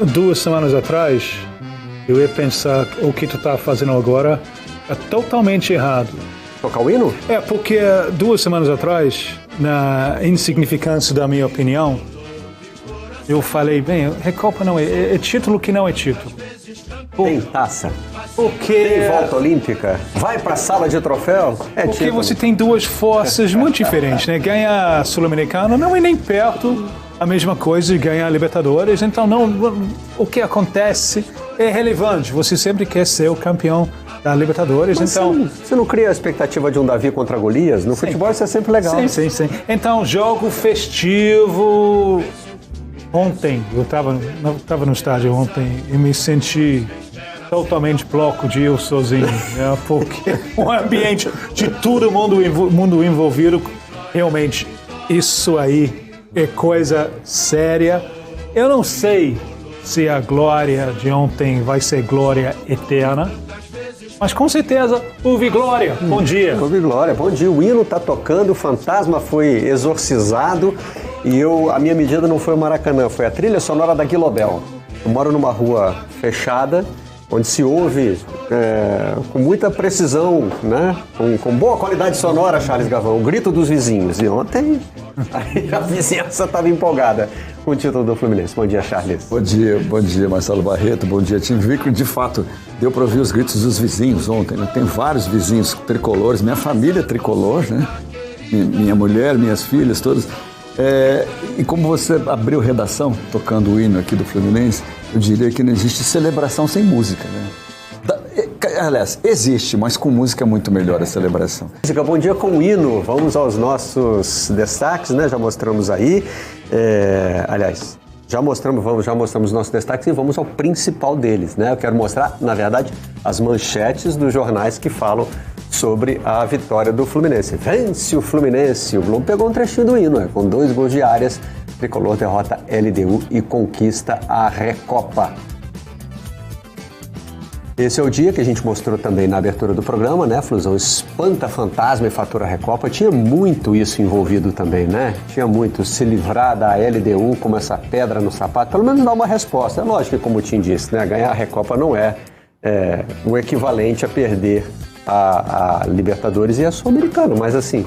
2 semanas atrás, eu ia pensar o que tu tá fazendo agora é totalmente errado. Tocar o hino? Porque 2 semanas atrás, na insignificância da minha opinião, eu falei, bem, Recopa não é título que não é título. Tem taça. Porque Tem volta olímpica. Vai pra sala de troféu. Porque título. você tem 2 forças muito diferentes, né? Ganhar a Sul-Americana não é nem perto a mesma coisa de ganhar a Libertadores. Então, o que acontece é relevante. Você sempre quer ser o campeão da Libertadores. Mas então, você não cria a expectativa de um Davi contra Golias? No futebol isso é sempre legal. Sim. Então, jogo festivo. Ontem, eu estava no estádio ontem e me senti totalmente bloco de eu sozinho, né? Porque o ambiente de todo mundo envolvido, realmente, isso aí é coisa séria. Eu não sei se a glória de ontem vai ser glória eterna, mas com certeza houve glória. Bom dia. Houve glória, bom dia. O hino está tocando, o fantasma foi exorcizado e a minha medida não foi o Maracanã, foi a trilha sonora da Guilobel. Eu moro numa rua fechada, onde se ouve com muita precisão, né? Com boa qualidade sonora, Charles Gavão, o grito dos vizinhos. E ontem a vizinhança estava empolgada com o título do Fluminense. Bom dia, Charles. Bom dia, Marcelo Barreto, bom dia, time. Vi que de fato deu para ouvir os gritos dos vizinhos ontem, né? Tem vários vizinhos tricolores, minha família é tricolor, né? Minha mulher, minhas filhas, todas. E como você abriu redação tocando o hino aqui do Fluminense, eu diria que não existe celebração sem música, né? Aliás, existe, mas com música é muito melhor a celebração. Bom dia com o hino. Vamos aos nossos destaques, né? Já mostramos aí. Já mostramos nossos destaques e vamos ao principal deles, né? Eu quero mostrar, na verdade, as manchetes dos jornais que falam sobre a vitória do Fluminense. Vence o Fluminense. O Globo pegou um trechinho do hino, com 2 gols de áreas. Tricolor derrota LDU e conquista a Recopa. Esse é o dia que a gente mostrou também na abertura do programa, né? Flusão espanta fantasma e fatura a Recopa. Tinha muito isso envolvido também, né? Tinha muito. Se livrar da LDU como essa pedra no sapato, pelo menos dar uma resposta. É lógico que, como o Tim disse, né? Ganhar a Recopa não é o equivalente a perder a Libertadores e a Sul-Americana, mas assim,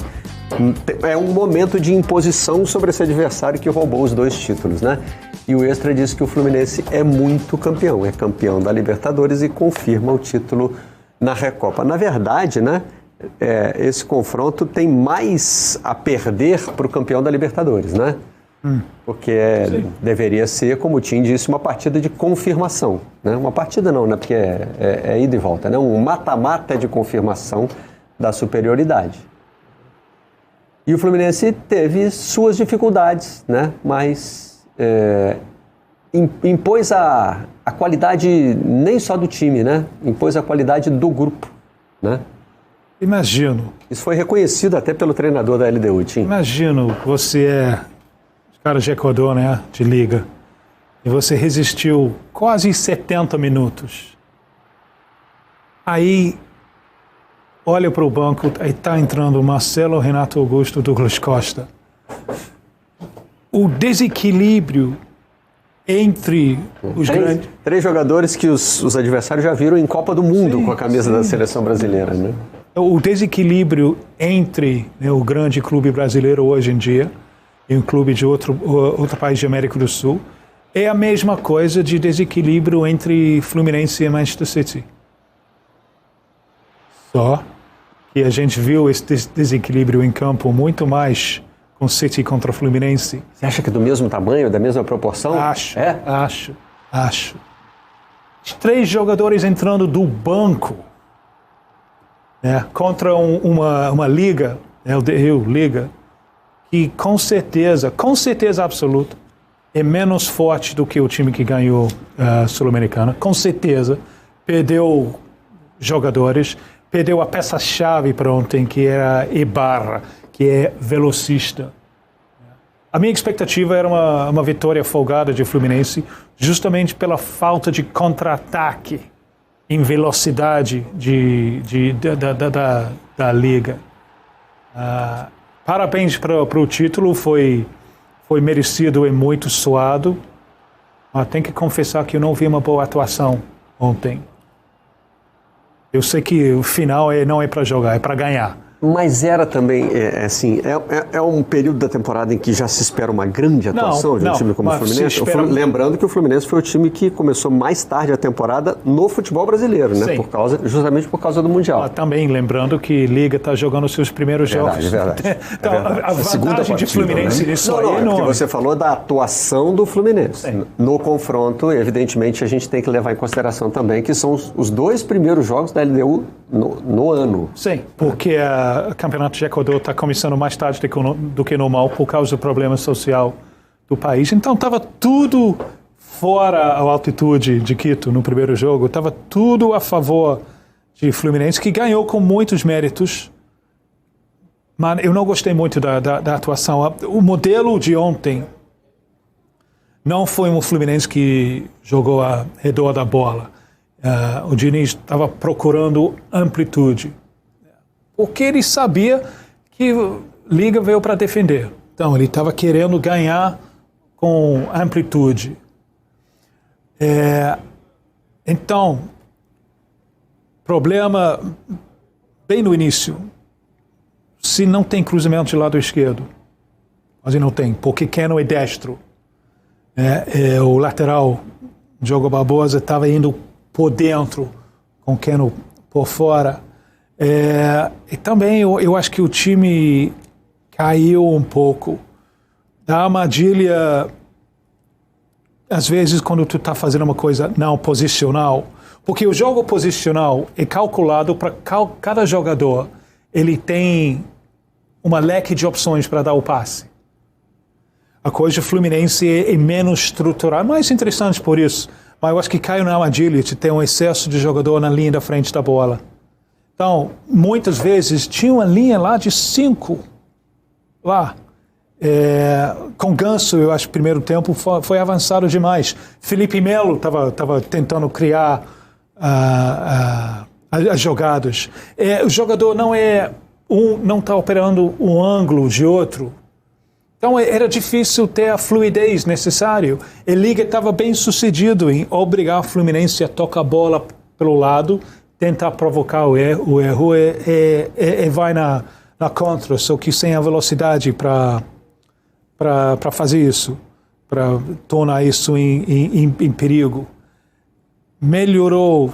é um momento de imposição sobre esse adversário que roubou os 2 títulos, né? E o Extra diz que o Fluminense é muito campeão, é campeão da Libertadores e confirma o título na Recopa. Na verdade, né, esse confronto tem mais a perder para o campeão da Libertadores, né? Porque deveria ser, como o Tim disse, uma partida de confirmação, né? Uma partida não, né? Porque é ida e volta, né? Um mata-mata de confirmação da superioridade. E o Fluminense teve suas dificuldades, né? Mas impôs a qualidade nem só do time, né? Impôs a qualidade do grupo, né? Imagino. Isso foi reconhecido até pelo treinador da LDU, Tim. Imagino que você cara de Equador, né, de liga, e você resistiu quase 70 minutos. Aí, olha para o banco, aí está entrando Marcelo, Renato Augusto, Douglas Costa. O desequilíbrio entre os grandes... 3 jogadores que os adversários já viram em Copa do Mundo com a camisa da seleção brasileira, né? O desequilíbrio entre, né, o grande clube brasileiro hoje em dia e um clube de outro país de América do Sul é a mesma coisa de desequilíbrio entre Fluminense e Manchester City. Só que a gente viu esse desequilíbrio em campo muito mais com City contra Fluminense. Você acha que é do mesmo tamanho, da mesma proporção? Acho. 3 jogadores entrando do banco, né, contra uma liga, o Rio Liga, que com certeza absoluta, é menos forte do que o time que ganhou a Sul-Americana. Com certeza, perdeu jogadores, perdeu a peça-chave para ontem, que era Ibarra, que é velocista. A minha expectativa era uma vitória folgada de Fluminense, justamente pela falta de contra-ataque em velocidade da liga. Parabéns para o título, foi merecido e muito suado. Mas tem que confessar que eu não vi uma boa atuação ontem. Eu sei que o final não é para jogar, é para ganhar. Mas era também, é um período da temporada em que já se espera uma grande atuação de um time como o Fluminense. Lembrando que o Fluminense foi o time que começou mais tarde a temporada no futebol brasileiro, né? Justamente por causa do Mundial. Também lembrando que Liga está jogando os seus primeiros jogos. Verdade. Então, a vantagem de Fluminense nisso aí não. Porque você falou da atuação do Fluminense. Sim. No confronto, evidentemente, a gente tem que levar em consideração também que são os 2 primeiros jogos da LDU no ano. Sim, porque o Campeonato de Equador está começando mais tarde do que normal por causa do problema social do país. Então estava tudo fora a altitude de Quito no primeiro jogo. Estava tudo a favor de Fluminense, que ganhou com muitos méritos. Mas eu não gostei muito da atuação. O modelo de ontem não foi um Fluminense que jogou ao redor da bola. O Diniz estava procurando amplitude. Porque ele sabia que Liga veio para defender. Então, ele estava querendo ganhar com amplitude. Então, problema bem no início. Se não tem cruzamento de lado esquerdo, quase não tem, porque Keno é destro. O lateral, Diogo Barbosa, estava indo por dentro, com Keno por fora. E também eu acho que o time caiu um pouco da armadilha, às vezes, quando tu está fazendo uma coisa não posicional, porque o jogo posicional é calculado para cada jogador, ele tem uma leque de opções para dar o passe. A coisa Fluminense é menos estruturada, mais interessante por isso, mas eu acho que caiu na armadilha de ter um excesso de jogador na linha da frente da bola. Então, muitas vezes tinha uma linha lá de 5 lá. Com Ganso, eu acho que o primeiro tempo foi avançado demais. Felipe Melo estava tentando criar as jogadas. O jogador não está operando um ângulo de outro. Então era difícil ter a fluidez necessária. E Liga estava bem sucedido em obrigar o Fluminense a tocar a bola pelo lado, tentar provocar o erro e vai na contra, só que sem a velocidade para fazer isso, para tornar isso em perigo. Melhorou,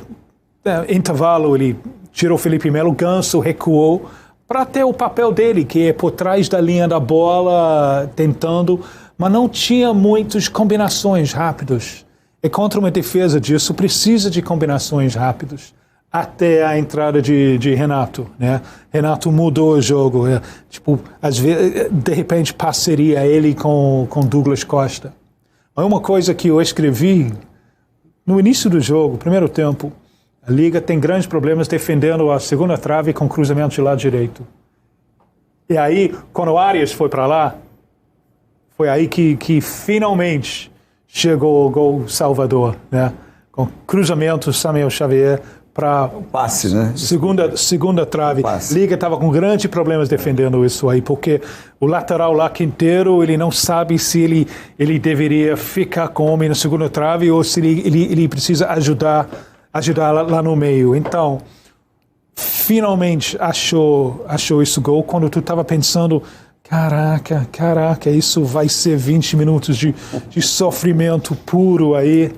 intervalo, ele tirou Felipe Melo, Ganso recuou para ter o papel dele, que é por trás da linha da bola, tentando, mas não tinha muitas combinações rápidas. E contra uma defesa disso, precisa de combinações rápidas. Até a entrada de Renato, né? Renato mudou o jogo. Às vezes, de repente, parceria ele com Douglas Costa. Mas uma coisa que eu escrevi no início do jogo, primeiro tempo, a Liga tem grandes problemas defendendo a segunda trave com cruzamento de lado direito. E aí, quando o Arias foi para lá, foi aí que finalmente chegou o gol salvador, né? Com cruzamento, Samuel Xavier para passe, né? Segunda trave. Liga estava com grandes problemas defendendo isso aí, porque o lateral lá, Quinteiro, ele não sabe se ele deveria ficar com o homem na segunda trave ou se ele precisa ajudar lá no meio. Então, finalmente achou esse gol quando tu estava pensando, caraca, isso vai ser 20 minutos de sofrimento puro aí.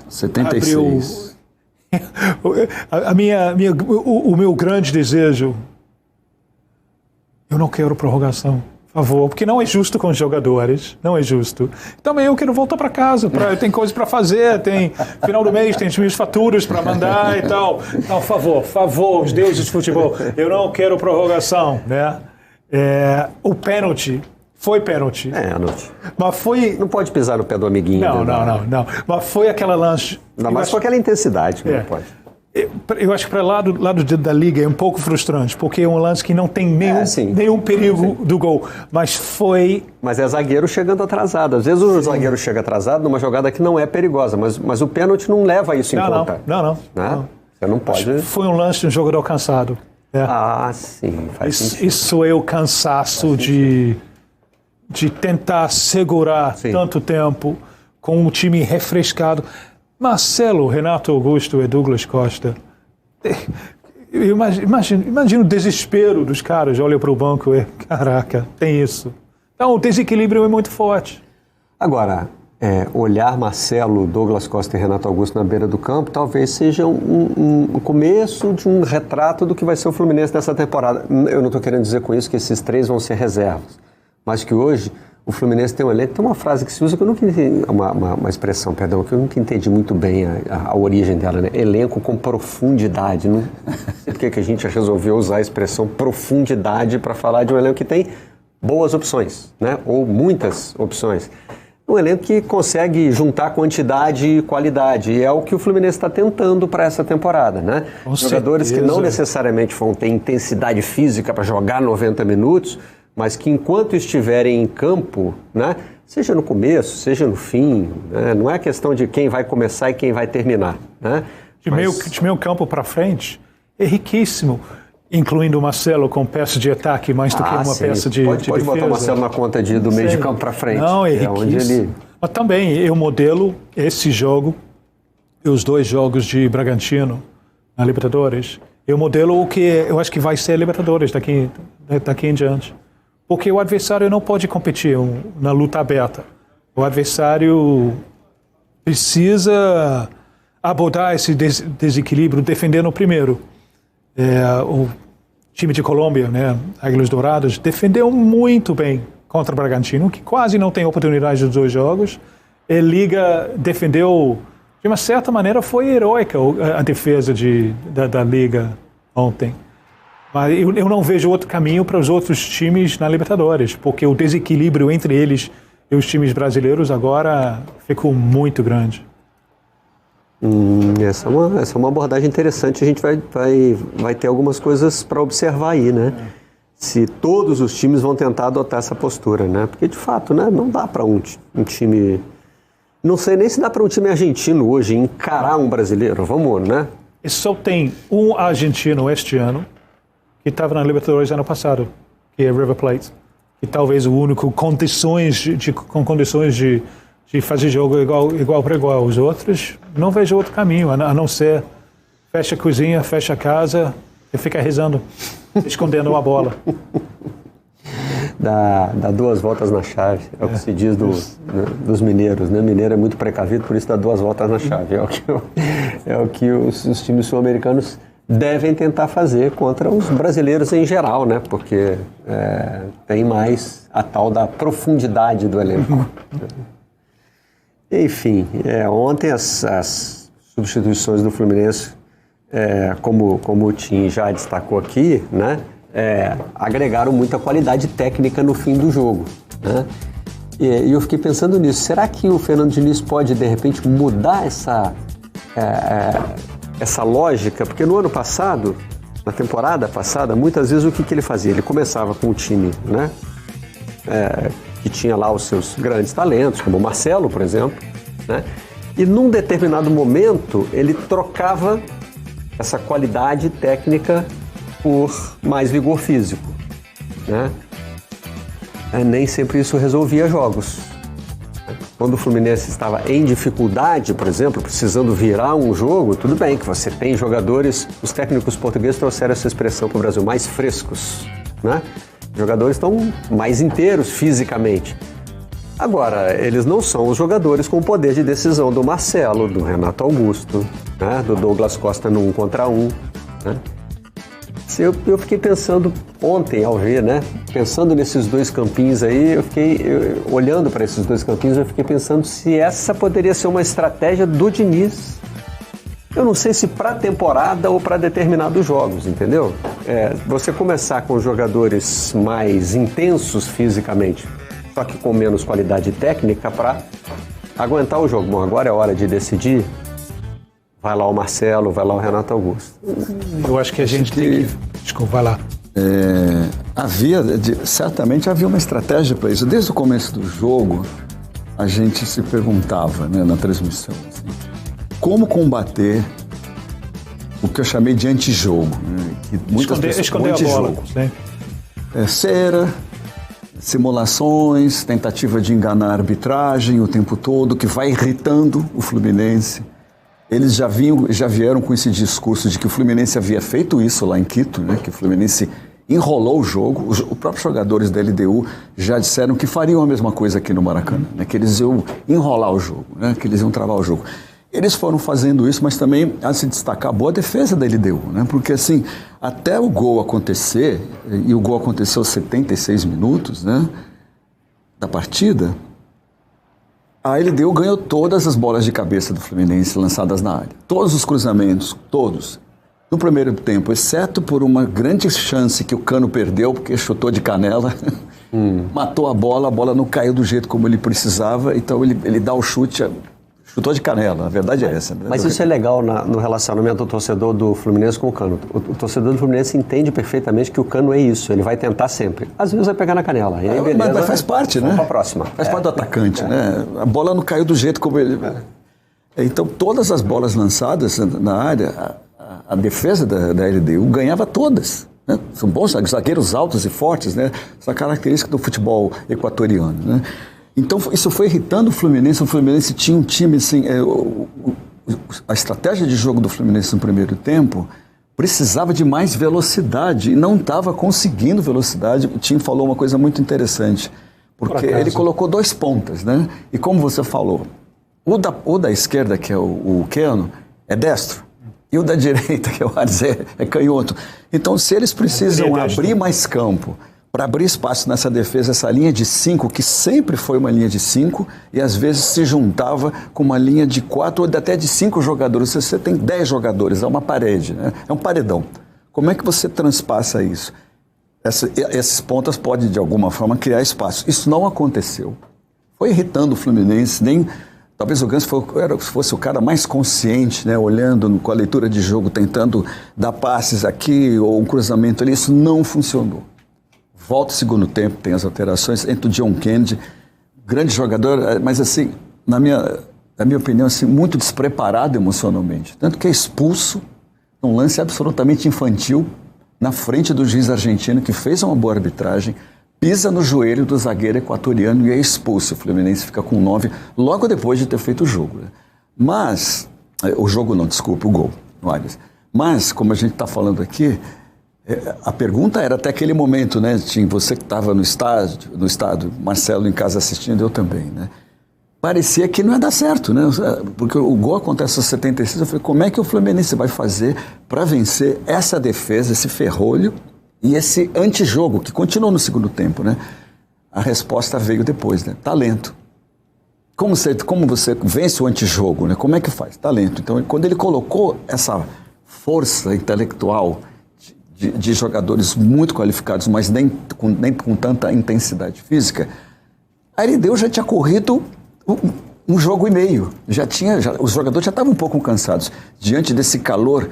76. O meu grande desejo, eu não quero prorrogação, por favor, porque não é justo com os jogadores, não é justo. Também eu quero voltar para casa, tem coisas para fazer, tem final do mês, tem as minhas faturas para mandar e tal. Então, por favor, os deuses de futebol, eu não quero prorrogação, né? O pênalti. Foi pênalti. Anúncio. Mas foi... Não pode pisar no pé do amiguinho. Não. Mas foi aquela lance... Ainda mais com aquela intensidade, não pode. Eu acho que para lado da Liga é um pouco frustrante, porque é um lance que não tem nenhum perigo do gol. Mas foi... Mas é zagueiro chegando atrasado. Às vezes o zagueiro chega atrasado numa jogada que não é perigosa, mas o pênalti não leva isso em conta. Não. Você não pode... Foi um lance de um jogador cansado. Sim. Faz sentido. Isso é o cansaço de tentar segurar tanto tempo, com um time refrescado. Marcelo, Renato Augusto e Douglas Costa. Imagina o desespero dos caras. Olha para o banco e, caraca, tem isso. Então, o desequilíbrio é muito forte. Agora, olhar Marcelo, Douglas Costa e Renato Augusto na beira do campo talvez seja um começo de um retrato do que vai ser o Fluminense nessa temporada. Eu não estou querendo dizer com isso que esses três vão ser reservas, mas que hoje o Fluminense tem um elenco. Tem uma frase que se usa que eu nunca entendi, uma expressão, perdão, que eu nunca entendi muito bem a origem dela, né? Elenco com profundidade. Não sei porque que a gente resolveu usar a expressão profundidade para falar de um elenco que tem boas opções, né? Ou muitas opções. Um elenco que consegue juntar quantidade e qualidade, e é o que o Fluminense está tentando para essa temporada, né? Jogadores que não necessariamente vão ter intensidade física para jogar 90 minutos, mas que enquanto estiverem em campo, né, seja no começo, seja no fim, né, não é questão de quem vai começar e quem vai terminar, né? De meio campo para frente é riquíssimo, incluindo o Marcelo com peça de ataque mais do que uma peça de pode defesa. Botar o Marcelo na conta do meio de campo para frente. Não, é riquíssimo. Mas também eu modelo esse jogo e os dois jogos de Bragantino na Libertadores. Eu modelo o que eu acho que vai ser Libertadores daqui em diante. Porque o adversário não pode competir na luta aberta. O adversário precisa abordar esse desequilíbrio defendendo o primeiro. O time de Colômbia, né, Águilas Douradas, defendeu muito bem contra o Bragantino, que quase não tem oportunidade dos dois jogos. A Liga defendeu, de uma certa maneira, foi heróica a defesa da Liga ontem. Mas eu não vejo outro caminho para os outros times na Libertadores, porque o desequilíbrio entre eles e os times brasileiros agora ficou muito grande. Essa é uma abordagem interessante. A gente vai ter algumas coisas para observar aí, né? Se todos os times vão tentar adotar essa postura, né? Porque, de fato, né, não dá para um time... Não sei nem se dá para um time argentino hoje encarar um brasileiro. Vamos, né? E só tem um argentino este ano que estava na Libertadores ano passado, que é River Plate, que talvez o único com condições de fazer jogo igual para igual. Os outros, não vejo outro caminho, a não ser fecha a cozinha, fecha a casa e fica rezando, escondendo a bola. Dá duas voltas na chave, é o que se diz dos mineiros, né? Mineiro é muito precavido, por isso dá duas voltas na chave. É o que os times sul-americanos devem tentar fazer contra os brasileiros em geral, né? Porque tem mais a tal da profundidade do elenco. Enfim, ontem as substituições do Fluminense, como o Tim já destacou aqui, né? Agregaram muita qualidade técnica no fim do jogo, né? E eu fiquei pensando nisso. Será que o Fernando Diniz pode, de repente, mudar essa lógica? Porque no ano passado, na temporada passada, muitas vezes o que ele fazia? Ele começava com um time, né, que tinha lá os seus grandes talentos, como o Marcelo, por exemplo, né, e num determinado momento ele trocava essa qualidade técnica por mais vigor físico, né? Nem sempre isso resolvia jogos. Quando o Fluminense estava em dificuldade, por exemplo, precisando virar um jogo, tudo bem que você tem jogadores, os técnicos portugueses trouxeram essa expressão para o Brasil, mais frescos, né? Os jogadores estão mais inteiros fisicamente. Agora, eles não são os jogadores com o poder de decisão do Marcelo, do Renato Augusto, né? Do Douglas Costa no 1 contra 1, né? Eu fiquei pensando ontem ao ver, né? Pensando nesses dois campinhos aí, olhando para esses dois campinhos, eu fiquei pensando se essa poderia ser uma estratégia do Diniz. Eu não sei se para a temporada ou para determinados jogos, entendeu? Você começar com jogadores mais intensos fisicamente, só que com menos qualidade técnica para aguentar o jogo. Bom, agora é hora de decidir. Vai lá o Marcelo, vai lá o Renato Augusto. Eu acho que a gente tem que... Desculpa, vai lá. Certamente havia uma estratégia para isso. Desde o começo do jogo, a gente se perguntava, né, na transmissão, assim, como combater o que eu chamei de antijogo. Né, que muitas pessoas, esconder a bola. Né? Cera, simulações, tentativa de enganar a arbitragem o tempo todo, que vai irritando o Fluminense. Eles já vieram com esse discurso de que o Fluminense havia feito isso lá em Quito, né? Que o Fluminense enrolou o jogo. Os próprios jogadores da LDU já disseram que fariam a mesma coisa aqui no Maracanã, né? Que eles iam enrolar o jogo, né? Que eles iam travar o jogo. Eles foram fazendo isso, mas também há de se destacar a boa defesa da LDU, né? Porque assim, até o gol acontecer, e o gol aconteceu aos 76 minutos, né, da partida, a LDU ganhou todas as bolas de cabeça do Fluminense lançadas na área. Todos os cruzamentos, todos. No primeiro tempo, exceto por uma grande chance que o Cano perdeu, porque chutou de canela, matou a bola não caiu do jeito como ele precisava, então ele dá o chute... Chutou de canela, a verdade é essa. Né? Mas isso é legal no relacionamento do torcedor do Fluminense com o Cano. O torcedor do Fluminense entende perfeitamente que o Cano é isso, ele vai tentar sempre. Às vezes vai pegar na canela. E aí, beleza, mas faz parte, né? Vamos pra próxima. Faz parte do atacante, né? A bola não caiu do jeito como ele... Então, todas as bolas lançadas na área, a defesa da LDU ganhava todas. Né? São bons zagueiros altos e fortes, né? Essa característica do futebol equatoriano, né? Então, isso foi irritando o Fluminense. O Fluminense tinha um time, assim, a estratégia de jogo do Fluminense no primeiro tempo precisava de mais velocidade e não estava conseguindo velocidade. O time falou uma coisa muito interessante, porque ele colocou 2 pontas, né? E como você falou, o da esquerda, que é o Keno, é destro, e o da direita, que é o Ares, é canhoto. Então, se eles precisam abrir mais campo, para abrir espaço nessa defesa, essa linha de 5, que sempre foi uma linha de 5, e às vezes se juntava com uma linha de 4 ou até de 5 jogadores. Se você tem 10 jogadores, é uma parede, né? É um paredão. Como é que você transpassa isso? Esses pontas podem, de alguma forma, criar espaço. Isso não aconteceu. Foi irritando o Fluminense, talvez o Ganso fosse o cara mais consciente, né? Olhando com a leitura de jogo, tentando dar passes aqui ou um cruzamento ali. Isso não funcionou. Volta o segundo tempo, tem as alterações, entra o John Kennedy, grande jogador, mas assim, na minha opinião, assim, muito despreparado emocionalmente. Tanto que é expulso, um lance absolutamente infantil, na frente do juiz argentino, que fez uma boa arbitragem, pisa no joelho do zagueiro equatoriano e é expulso. O Fluminense fica com 9, logo depois de ter feito o jogo. Né? Mas, o jogo não, desculpa, o gol, Ares. Mas, como a gente está falando aqui, a pergunta era até aquele momento, né, Tim, você que estava no estádio, Marcelo em casa assistindo, eu também, né? Parecia que não ia dar certo, né? Porque o gol acontece aos 76, eu falei, como é que o Fluminense vai fazer para vencer essa defesa, esse ferrolho e esse antijogo, que continuou no segundo tempo, né? A resposta veio depois, né? Talento. Como você vence o antijogo, né? Como é que faz? Talento. Então, quando ele colocou essa força intelectual de jogadores muito qualificados, mas nem com tanta intensidade física, a LDU já tinha corrido um jogo e meio. Os jogadores já estavam um pouco cansados. Diante desse calor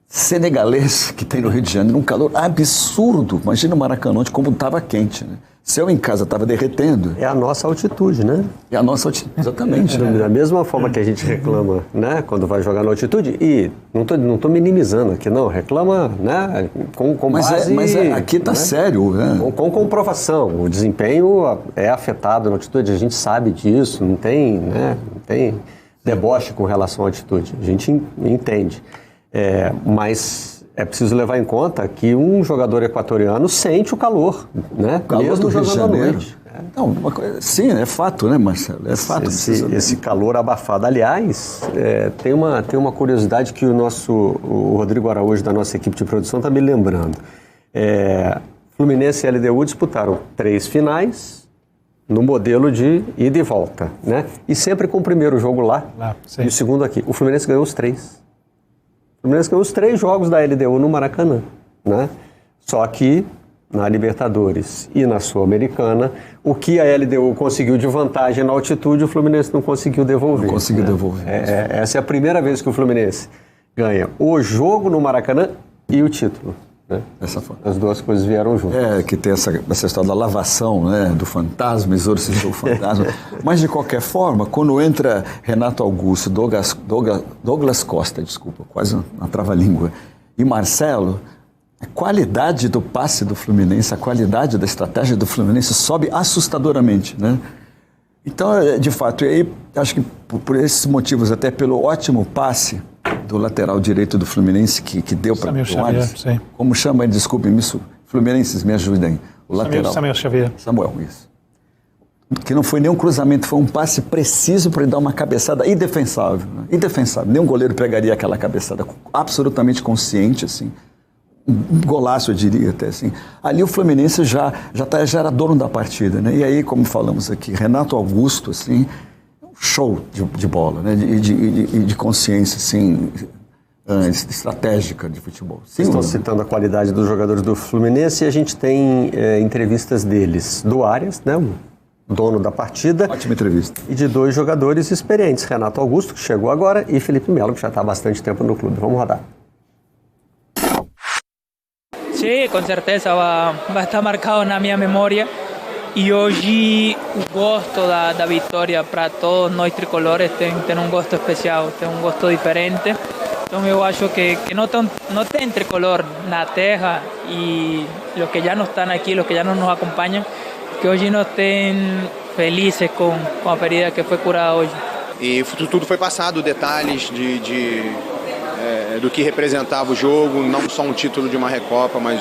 senegalês que tem no Rio de Janeiro, um calor absurdo. Imagina o Maracanã, como estava quente, né? Se eu em casa estava derretendo... É a nossa altitude, né? É a nossa altitude, exatamente. Da mesma forma que a gente reclama, né, quando vai jogar na altitude, e não tô minimizando aqui, não, reclama, né, com base... Mas aqui está, né, sério, né? Com comprovação, o desempenho é afetado na altitude, a gente sabe disso, não tem deboche com relação à altitude, a gente entende. Mas... é preciso levar em conta que um jogador equatoriano sente o calor, né? O calor do Rio de Janeiro. Não, sim, é fato, né, Marcelo? É fato. Esse calor abafado. Aliás, tem uma curiosidade que o Rodrigo Araújo, da nossa equipe de produção, está me lembrando. Fluminense e LDU disputaram 3 finais no modelo de ida e volta, né? E sempre com o primeiro jogo lá e o segundo aqui. O Fluminense ganhou os 3. O Fluminense ganhou os 3 jogos da LDU no Maracanã, né? Só que na Libertadores e na Sul-Americana, o que a LDU conseguiu de vantagem na altitude, o Fluminense não conseguiu devolver. Não conseguiu devolver. Essa é a primeira vez que o Fluminense ganha o jogo no Maracanã e o título. Né? As duas coisas vieram juntas. Que tem essa história da lavação, né, do fantasma, exorcizou o fantasma. Mas, de qualquer forma, quando entra Renato Augusto, Douglas Costa, desculpa, quase uma trava-língua, e Marcelo, a qualidade do passe do Fluminense, a qualidade da estratégia do Fluminense sobe assustadoramente, né? Então, de fato, e aí, acho que por esses motivos, até pelo ótimo passe do lateral direito do Fluminense que deu para o Xavier, como chama ele? Desculpe-me, isso. Fluminenses, me ajudem. O lateral. Samuel Xavier. Samuel, isso. Que não foi nem um cruzamento, foi um passe preciso para ele dar uma cabeçada indefensável. Né? Indefensável. Nenhum goleiro pegaria aquela cabeçada, absolutamente consciente, assim. Um golaço, eu diria até assim. Ali o Fluminense já era dono da partida, né? E aí, como falamos aqui, Renato Augusto, assim, show de bola, né? De consciência, assim, estratégica de futebol. Vocês estão citando a qualidade dos jogadores do Fluminense e a gente tem entrevistas deles, do Arias, né? O dono da partida. Ótima entrevista. E de 2 jogadores experientes, Renato Augusto, que chegou agora, e Felipe Melo, que já está há bastante tempo no clube. Vamos rodar. Sí, con certeza va a estar marcado na minha memória e hoje o gosto da vitória para todos nós tricolores tem um gosto especial, tem um gosto diferente. Então eu acho que não tem tricolor na terra e os que já não estão aqui, os que já não nos acompanham, que hoje não estão felizes com a ferida que foi curada hoje. E tudo foi passado, detalhes do que representava o jogo, não só um título de uma Recopa, mas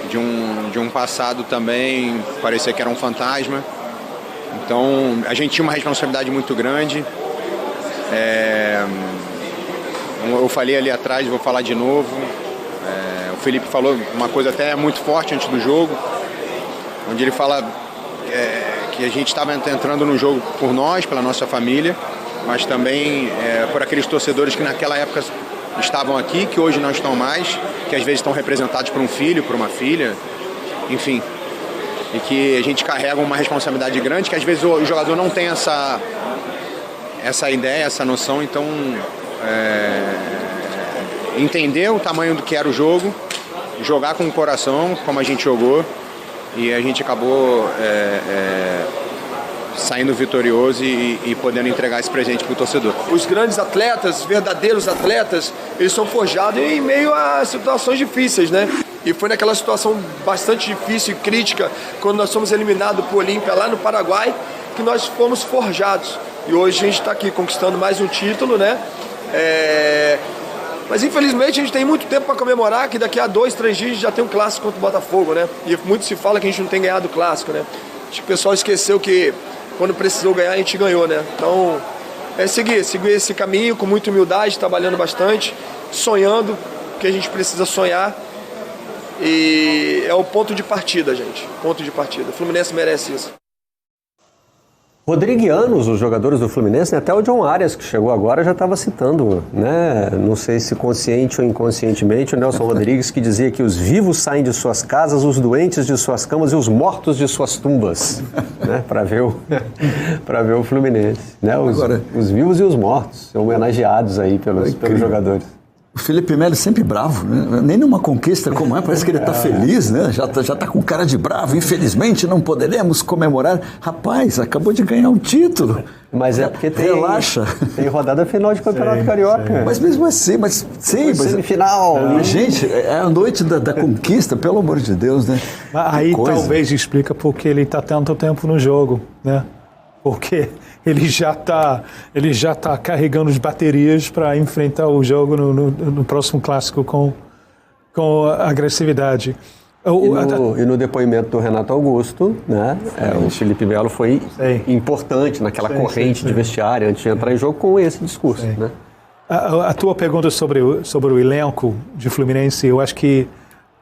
de um passado também, parecia que era um fantasma. Então a gente tinha uma responsabilidade muito grande. Eu falei ali atrás, vou falar de novo. O Felipe falou uma coisa até muito forte antes do jogo, onde ele fala que a gente estava entrando no jogo por nós, pela nossa família, mas também por aqueles torcedores que naquela época estavam aqui, que hoje não estão mais, que às vezes estão representados por um filho, por uma filha, enfim. E que a gente carrega uma responsabilidade grande, que às vezes o jogador não tem essa ideia, essa noção, então entender o tamanho do que era o jogo, jogar com o coração, como a gente jogou, e a gente acabou saindo vitorioso e podendo entregar esse presente para o torcedor. Os grandes atletas, verdadeiros atletas, eles são forjados em meio a situações difíceis, né? E foi naquela situação bastante difícil e crítica, quando nós fomos eliminados por Olímpia lá no Paraguai, que nós fomos forjados. E hoje a gente está aqui conquistando mais um título, né? Mas infelizmente a gente tem muito tempo para comemorar, que daqui a 2, 3 dias a gente já tem um clássico contra o Botafogo, né? E muito se fala que a gente não tem ganhado o clássico, né? Acho que o pessoal esqueceu que quando precisou ganhar, a gente ganhou, né? Então, seguir esse caminho com muita humildade, trabalhando bastante, sonhando, que a gente precisa sonhar. E é o ponto de partida, gente. Ponto de partida. O Fluminense merece isso. Rodriguianos, os jogadores do Fluminense, até o John Arias, que chegou agora, já estava citando, né? Não sei se consciente ou inconscientemente, o Nelson Rodrigues, que dizia que os vivos saem de suas casas, os doentes de suas camas e os mortos de suas tumbas, né? Para ver o Fluminense, né? Os vivos e os mortos, homenageados aí pelos jogadores. O Felipe Melo sempre bravo, né? Nem numa conquista como parece que ele está feliz, né? Já tá com cara de bravo. Infelizmente não poderemos comemorar. Rapaz, acabou de ganhar um título. Mas é porque relaxa. Tem rodada final de Campeonato Carioca. Mas mesmo assim, mas semifinal. Gente, é a noite da conquista, pelo amor de Deus, né? Aí talvez explica porque ele está tanto tempo no jogo, né? Porque ele já tá carregando as baterias para enfrentar o jogo no próximo clássico com agressividade. E no depoimento do Renato Augusto, né, o Felipe Melo foi importante naquela corrente de vestiário antes de entrar em jogo com esse discurso. Né? A tua pergunta sobre o elenco de Fluminense, eu acho que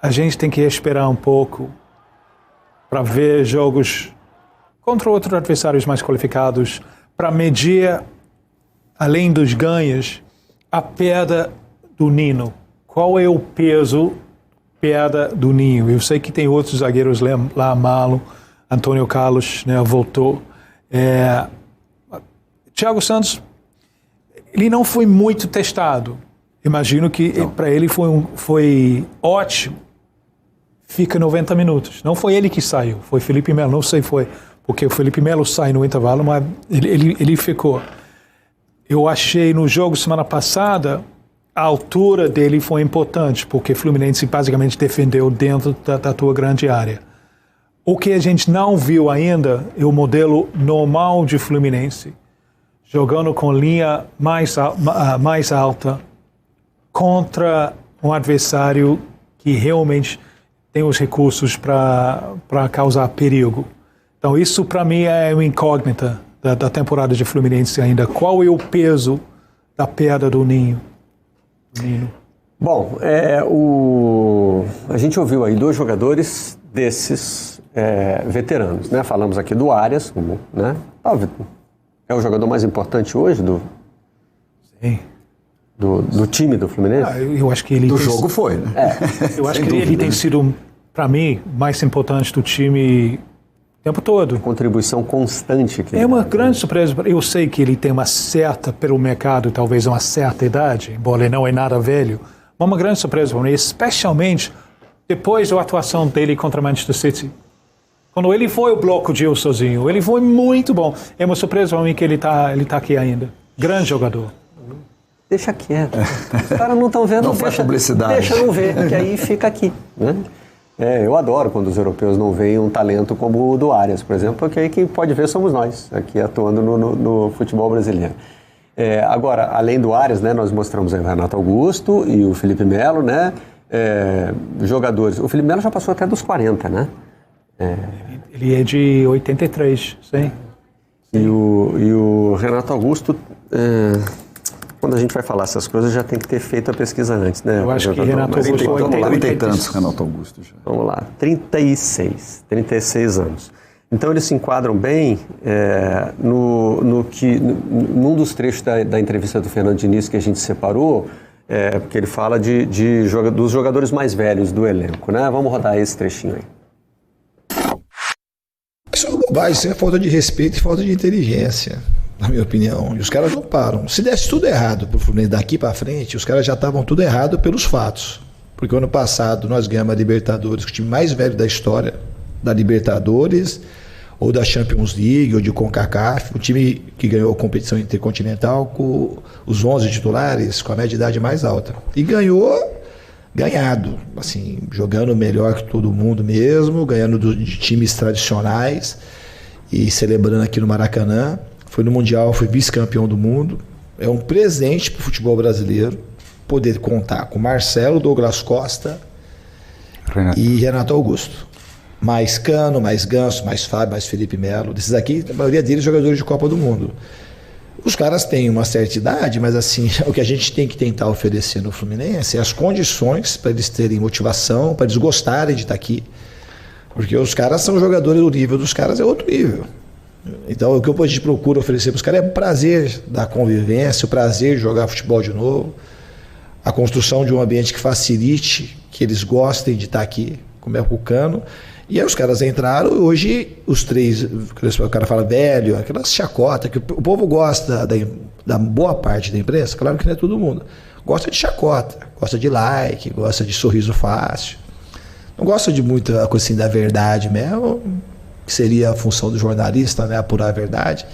a gente tem que esperar um pouco para ver jogos contra outros adversários mais qualificados, para medir, além dos ganhos, a perda do Nino. Qual é o peso perda do Ninho? Eu sei que tem outros zagueiros lá, Malo, Antônio Carlos, né, voltou. Thiago Santos, ele não foi muito testado. Imagino que para ele foi ótimo. Fica 90 minutos. Não foi ele que saiu, foi Felipe Melo, não sei porque o Felipe Melo sai no intervalo, mas ele ficou. Eu achei no jogo semana passada, a altura dele foi importante, porque o Fluminense basicamente defendeu dentro da tua grande área. O que a gente não viu ainda é o modelo normal de Fluminense, jogando com linha mais alta contra um adversário que realmente tem os recursos para causar perigo. Então isso para mim é uma incógnita da temporada de Fluminense ainda. Qual é o peso da perda do Ninho? Bom, a gente ouviu aí 2 jogadores desses veteranos, né? Falamos aqui do Arias, né? É o jogador mais importante hoje Sim. do time do Fluminense? Eu acho que ele... Do jogo foi, né? Eu acho que ele tem sido, para mim, mais importante do time o tempo todo. Contribuição constante. É uma grande surpresa. Eu sei que ele tem uma certa, pelo mercado, talvez uma certa idade, embora ele não é nada velho, mas uma grande surpresa para mim, especialmente depois da atuação dele contra o Manchester City. Quando ele foi o bloco de eu sozinho, ele foi muito bom. É uma surpresa para mim que ele tá aqui ainda. Grande jogador. Deixa quieto. Os caras não estão vendo. Não faz publicidade. Deixa não ver, que aí fica aqui, né? Eu adoro quando os europeus não veem um talento como o do Arias, por exemplo, porque aí quem pode ver somos nós, aqui atuando no futebol brasileiro. Agora, além do Arias, né, nós mostramos aí o Renato Augusto e o Felipe Melo, né? Jogadores. O Felipe Melo já passou até dos 40, né? Ele é de 83, sim. E o Renato Augusto... Quando a gente vai falar essas coisas, já tem que ter feito a pesquisa antes, né? Eu acho que Renato Augusto... Vamos lá, tem tantos, Renato Augusto. Já. Vamos lá, 36 anos. Então, eles se enquadram bem num dos trechos da entrevista do Fernando Diniz que a gente separou, porque ele fala dos jogadores mais velhos do elenco, né? Vamos rodar esse trechinho aí. Isso é uma bobagem, isso é falta de respeito e falta de inteligência, na minha opinião. E os caras não param. Se desse tudo errado pro Fluminense daqui para frente, os caras já estavam tudo errado pelos fatos. Porque ano passado nós ganhamos a Libertadores, o time mais velho da história da Libertadores, ou da Champions League, ou de CONCACAF, o time que ganhou a competição intercontinental com os 11 titulares, com a média de idade mais alta. E ganhado, assim, jogando melhor que todo mundo mesmo, ganhando de times tradicionais e celebrando aqui no Maracanã. Foi no Mundial, foi vice-campeão do mundo. É um presente para o futebol brasileiro poder contar com Marcelo, Douglas Costa e Renato Augusto. Mais Cano, mais Ganso, mais Fábio, mais Felipe Melo. Desses aqui, a maioria deles jogadores de Copa do Mundo. Os caras têm uma certa idade, mas assim, o que a gente tem que tentar oferecer no Fluminense é as condições para eles terem motivação, para eles gostarem de estar aqui. Porque os caras são jogadores, o nível dos caras é outro nível. Então, o que a gente procura oferecer para os caras é o prazer da convivência, o prazer de jogar futebol de novo, a construção de um ambiente que facilite, que eles gostem de estar aqui, como é o Cano. E aí os caras entraram, hoje os três, o cara fala velho, aquela chacota, que o povo gosta da boa parte da imprensa, claro que não é todo mundo, gosta de chacota, gosta de like, gosta de sorriso fácil, não gosta de muita coisa assim da verdade mesmo, que seria a função do jornalista, né, apurar a verdade.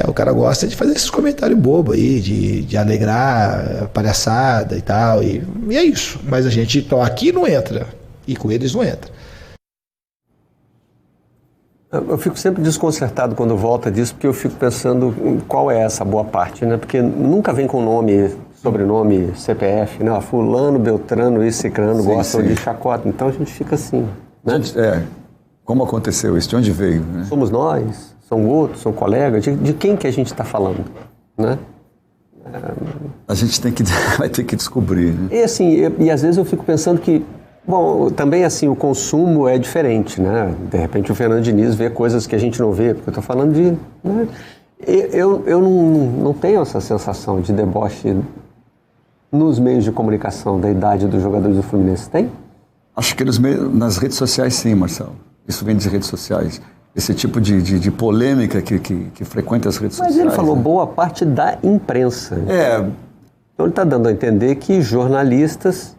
O cara gosta de fazer esses comentários bobos aí, de alegrar, palhaçada e tal, e é isso. Mas a gente, então, aqui não entra, e com eles não entra. Eu fico sempre desconcertado quando volta disso, porque eu fico pensando qual é essa boa parte, né? Porque nunca vem com nome, sobrenome, CPF, né? Fulano, Beltrano e Cicrano gostam de chacota, então a gente fica assim, né? Como aconteceu isso? De onde veio? Né? Somos nós, são outros, são colegas, de quem que a gente está falando, né? A gente vai ter que descobrir, né? E assim, e às vezes eu fico pensando que, bom, também assim, o consumo é diferente, né? De repente o Fernando Diniz vê coisas que a gente não vê, porque eu estou falando de... Né? Eu não tenho essa sensação de deboche nos meios de comunicação da idade dos jogadores do Fluminense. Tem? Acho que nas redes sociais sim, Marcelo. Isso vem das redes sociais. Esse tipo de polêmica que frequenta as redes sociais. Mas ele falou boa parte da imprensa. Então ele está dando a entender que jornalistas...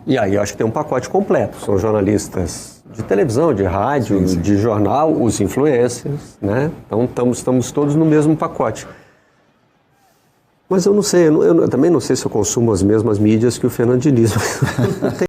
E aí eu acho que tem um pacote completo. São jornalistas de televisão, de rádio, sim. De jornal, os influencers, né? Então estamos todos no mesmo pacote. Mas eu não sei, eu também não sei se eu consumo as mesmas mídias que o Fernando Diniz.